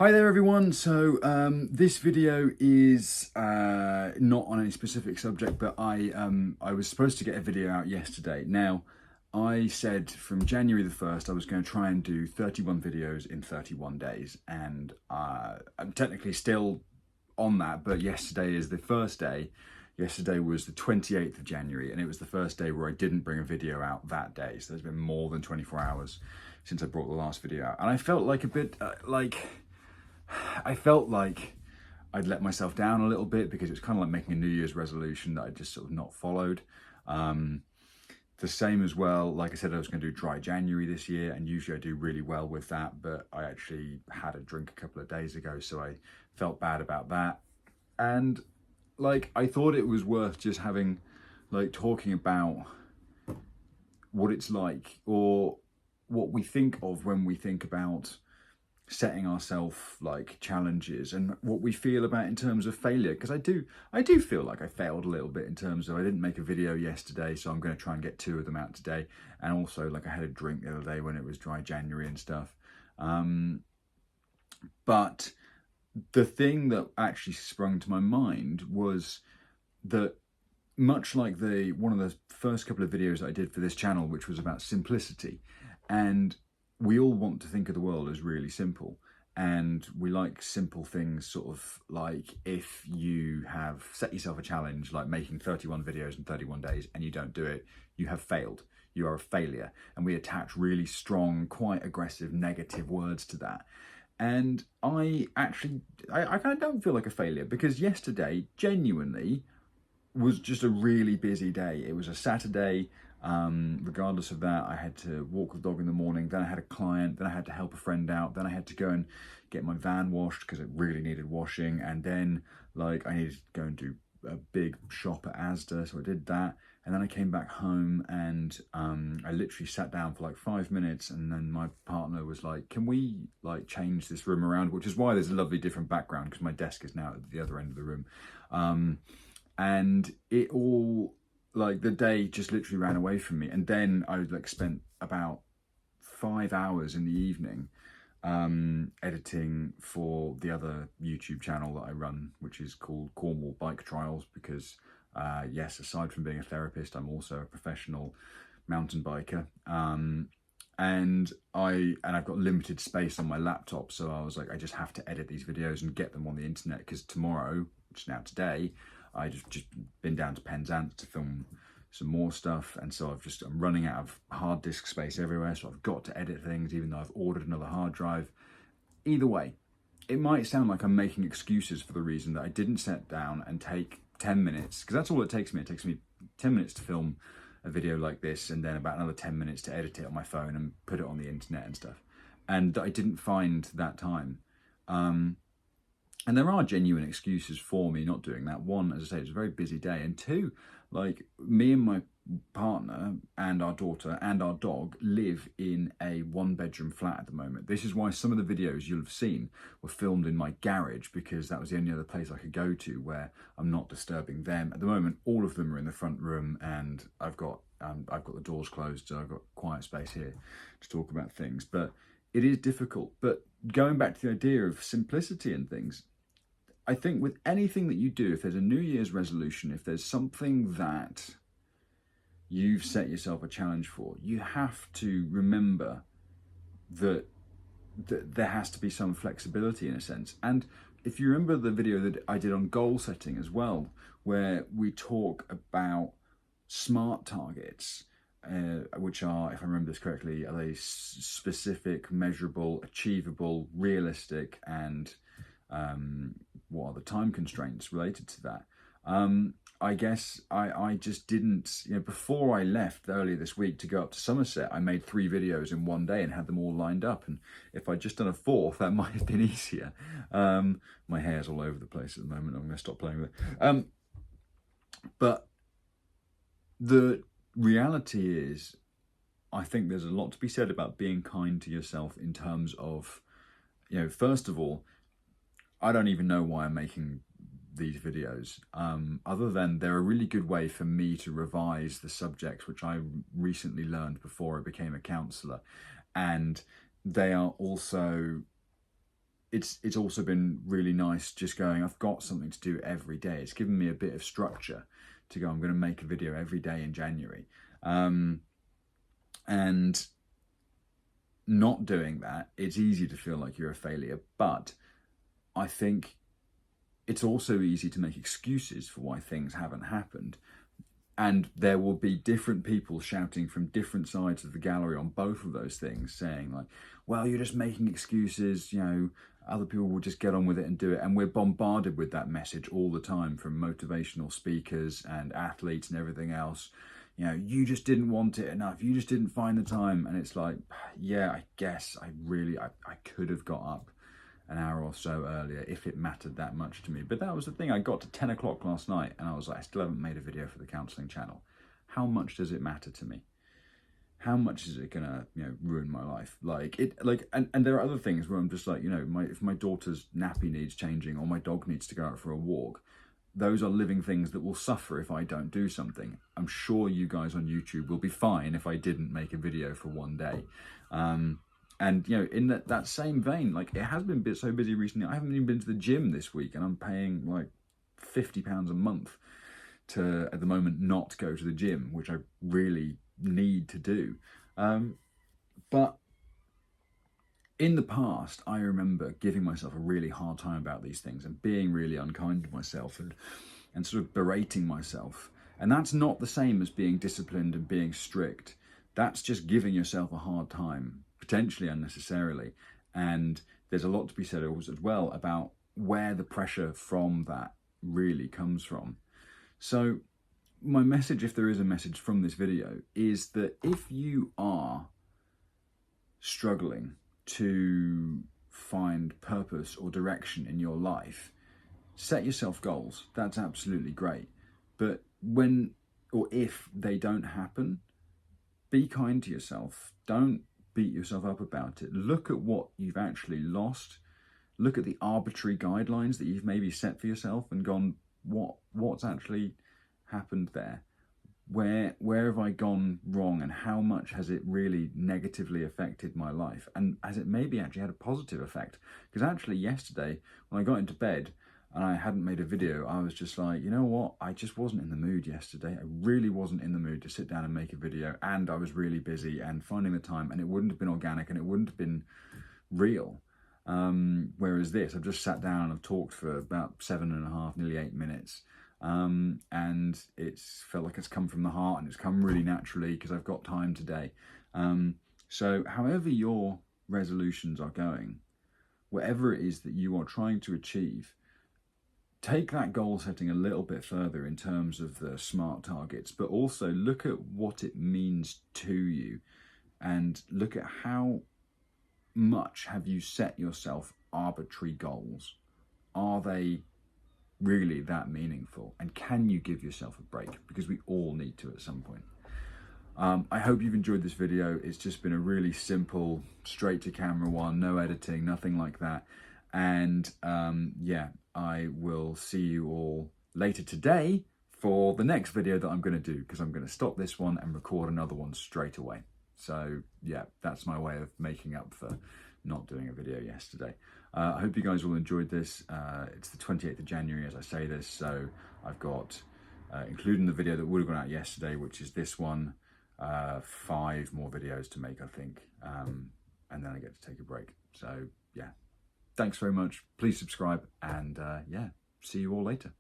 Hi there everyone, so this video is not on any specific subject, but I was supposed to get a video out yesterday. Now, I said from January the 1st I was going to try and do 31 videos in 31 days, and I'm technically still on that, but yesterday is the first day. Yesterday was the 28th of January, and it was the first day where I didn't bring a video out that day, so there's been more than 24 hours since I brought the last video out, and I felt like a bit I felt like I'd let myself down a little bit because it's kind of like making a New Year's resolution that I just sort of not followed. The same as well, like I said, I was going to do dry January this year, and usually I do really well with that, but I actually had a drink a couple of days ago, so I felt bad about that. And like, I thought it was worth just having, like, talking about what it's like, or what we think of when we think about setting ourselves like challenges, and what we feel about in terms of failure, because I do feel like I failed a little bit in terms of I didn't make a video yesterday, so I'm going to try and get 2 of them out today. And also, like, I had a drink the other day when it was dry January and stuff. But the thing that actually sprung to my mind was that, much like one of the first couple of videos that I did for this channel, which was about simplicity, and we all want to think of the world as really simple, and we like simple things, sort of like if you have set yourself a challenge like making 31 videos in 31 days and you don't do it, you have failed. You are a failure. And we attach really strong, quite aggressive, negative words to that. And I kind of don't feel like a failure, because yesterday genuinely was just a really busy day. It was a Saturday. Regardless of that, I had to walk the dog in the morning, then I had a client, then I had to help a friend out, then I had to go and get my van washed because it really needed washing, and then like I needed to go and do a big shop at Asda, so I did that, and then I came back home, and I literally sat down for like 5 minutes, and then my partner was like, can we like change this room around, which is why there's a lovely different background, because my desk is now at the other end of the room. And it all, like, the day just literally ran away from me. And then I like spent about 5 hours in the evening editing for the other YouTube channel that I run, which is called Cornwall Bike Trials, because yes, aside from being a therapist, I'm also a professional mountain biker. And I've got limited space on my laptop, so I was like, I just have to edit these videos and get them on the internet, because tomorrow, which is now today, I just been down to Penzance to film some more stuff, and so I'm running out of hard disk space everywhere, so I've got to edit things, even though I've ordered another hard drive. Either way, it might sound like I'm making excuses for the reason that I didn't sit down and take 10 minutes, because that's all it takes me. It takes me 10 minutes to film a video like this, and then about another 10 minutes to edit it on my phone and put it on the internet and stuff. And I didn't find that time. And there are genuine excuses for me not doing that. One, as I say, it's a very busy day. And two, like, me and my partner and our daughter and our dog live in a 1-bedroom flat at the moment. This is why some of the videos you'll have seen were filmed in my garage, because that was the only other place I could go to where I'm not disturbing them. At the moment, all of them are in the front room, and I've got the doors closed, so I've got quiet space here to talk about things. But it is difficult. But going back to the idea of simplicity and things, I think with anything that you do, if there's a New Year's resolution, if there's something that you've set yourself a challenge for, you have to remember that there has to be some flexibility in a sense. And if you remember the video that I did on goal setting as well, where we talk about SMART targets, which are, if I remember this correctly, are they specific, measurable, achievable, realistic, and what are the time constraints related to that? I guess I just didn't, before I left earlier this week to go up to Somerset, I made 3 videos in one day and had them all lined up. And if I'd just done a 4th, that might have been easier. My hair's all over the place at the moment. I'm going to stop playing with it. But the reality is, I think there's a lot to be said about being kind to yourself in terms of, first of all, I don't even know why I'm making these videos, other than they're a really good way for me to revise the subjects which I recently learned before I became a counsellor. And they are also it's also been really nice just going, I've got something to do every day. It's given me a bit of structure to go, I'm going to make a video every day in January. And not doing that, it's easy to feel like you're a failure, but I think it's also easy to make excuses for why things haven't happened. And there will be different people shouting from different sides of the gallery on both of those things, saying like, well, you're just making excuses, you know, other people will just get on with it and do it. And we're bombarded with that message all the time from motivational speakers and athletes and everything else. You know, you just didn't want it enough. You just didn't find the time. And it's like, yeah, I guess I could have got up an hour or so earlier if it mattered that much to me. But that was the thing. I got to 10 o'clock last night and I was like, I still haven't made a video for the counselling channel. How much does it matter to me? How much is it gonna, you know, ruin my life? And there are other things where I'm just like, you know, if my daughter's nappy needs changing or my dog needs to go out for a walk, those are living things that will suffer if I don't do something. I'm sure you guys on YouTube will be fine if I didn't make a video for one day. And, you know, in that same vein, like, it has been so busy recently. I haven't even been to the gym this week, and I'm paying like £50 a month to, at the moment, not go to the gym, which I really need to do. But in the past, I remember giving myself a really hard time about these things and being really unkind to myself and sort of berating myself. And that's not the same as being disciplined and being strict. That's just giving yourself a hard time, potentially unnecessarily. And there's a lot to be said as well about where the pressure from that really comes from. So my message, if there is a message from this video, is that if you are struggling to find purpose or direction in your life, set yourself goals. That's absolutely great. But when or if they don't happen, be kind to yourself. Don't beat yourself up about it. Look at what you've actually lost. Look at the arbitrary guidelines that you've maybe set for yourself and gone, what's actually happened there? Where have I gone wrong, and how much has it really negatively affected my life? And has it maybe actually had a positive effect? Because actually yesterday, when I got into bed and I hadn't made a video, I was just like, you know what? I just wasn't in the mood yesterday. I really wasn't in the mood to sit down and make a video, and I was really busy and finding the time, and it wouldn't have been organic and it wouldn't have been real. Whereas this, I've just sat down and I've talked for about 7.5, nearly 8 minutes. And it's felt like it's come from the heart, and it's come really naturally because I've got time today. So however your resolutions are going, whatever it is that you are trying to achieve, take that goal setting a little bit further in terms of the SMART targets, but also look at what it means to you and look at how much have you set yourself arbitrary goals. Are they really that meaningful, and can you give yourself a break? Because we all need to at some point. I hope you've enjoyed this video. It's just been a really simple, straight to camera one, no editing, nothing like that. And yeah, I will see you all later today for the next video that I'm going to do, because I'm going to stop this one and record another one straight away. So yeah, that's my way of making up for not doing a video yesterday. I hope you guys all enjoyed this. It's the 28th of January as I say this, so I've got, including the video that would have gone out yesterday, which is this one, 5 more videos to make, I think, and then I get to take a break. So yeah, thanks very much. Please subscribe, and yeah, see you all later.